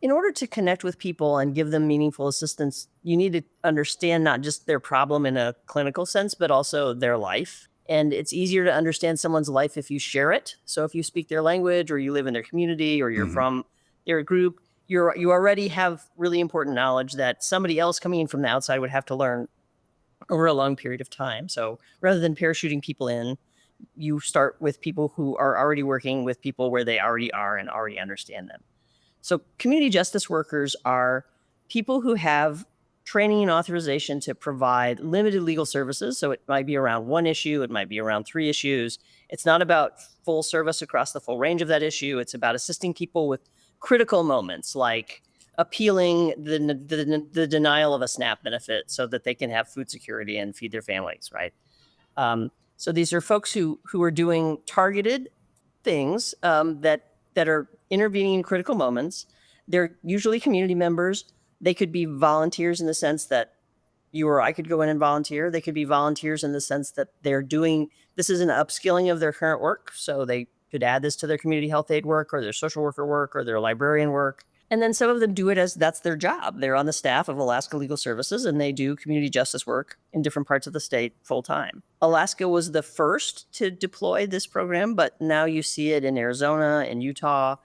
in order to connect with people and give them meaningful assistance, you need to understand not just their problem in a clinical sense, but also their life. And it's easier to understand someone's life if you share it. So if you speak their language, or you live in their community, or you're Mhm. from their group, you already have really important knowledge that somebody else coming in from the outside would have to learn over a long period of time. So rather than parachuting people in, you start with people who are already working with people where they already are and already understand them. So community justice workers are people who have training and authorization to provide limited legal services. So it might be around one issue, it might be around three issues. It's not about full service across the full range of that issue. It's about assisting people with critical moments like appealing the denial of a SNAP benefit so that they can have food security and feed their families, right? So these are folks who are doing targeted things that are intervening in critical moments. They're usually community members. They could be volunteers in the sense that you or I could go in and volunteer. They could be volunteers in the sense that they're doing this is an upskilling of their current work. So they could add this to their community health aid work or their social worker work or their librarian work. And then some of them do it as that's their job. They're on the staff of Alaska Legal Services and they do community justice work in different parts of the state full time. Alaska was the first to deploy this program, but now you see it in Arizona and Utah.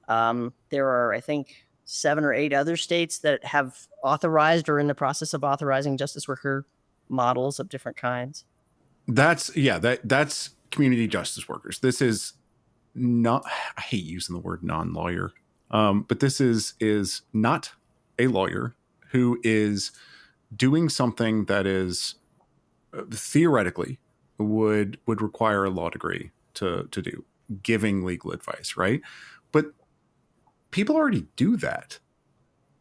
There are, I think, 7 or 8 other states that have authorized or in the process of authorizing justice worker models of different kinds. That's community justice workers. This is not, I hate using the word non-lawyer, but this is not a lawyer who is doing something that is theoretically would require a law degree to do, giving legal advice, right? But people already do that.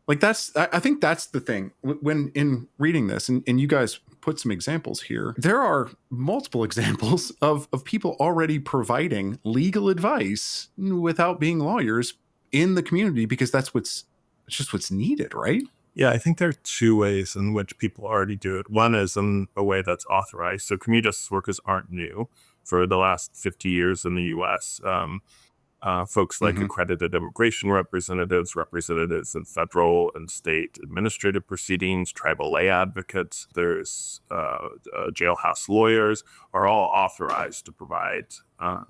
Like I think that's the thing when in reading this, and you guys put some examples here, there are multiple examples of people already providing legal advice without being lawyers in the community, because it's just what's needed, right? Yeah, I think there are two ways in which people already do it. One is in a way that's authorized. So community justice workers aren't new. For the last 50 years in the U.S., folks like accredited immigration representatives, representatives in federal and state administrative proceedings, tribal lay advocates, there's jailhouse lawyers, are all authorized to provide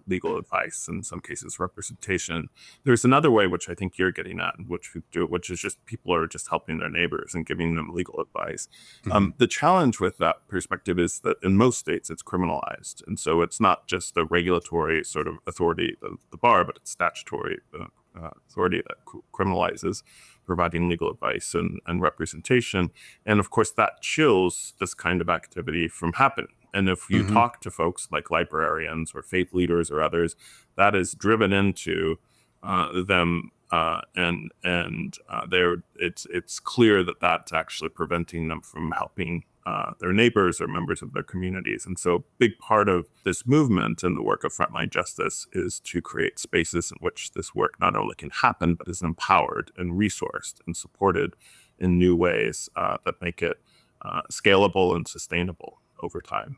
legal advice, in some cases representation. There's another way, which I think you're getting at, which is just people are just helping their neighbors and giving them legal advice. The challenge with that perspective is that in most states it's criminalized. And so it's not just a regulatory sort of authority, the bar, but it's statutory authority that criminalizes providing legal advice and representation. And of course, that chills this kind of activity from happening. And if you talk to folks like librarians or faith leaders or others, that is driven into them, it's clear that that's actually preventing them from helping their neighbors or members of their communities. And so a big part of this movement and the work of Frontline Justice is to create spaces in which this work not only can happen, but is empowered and resourced and supported in new ways that make it scalable and sustainable over time.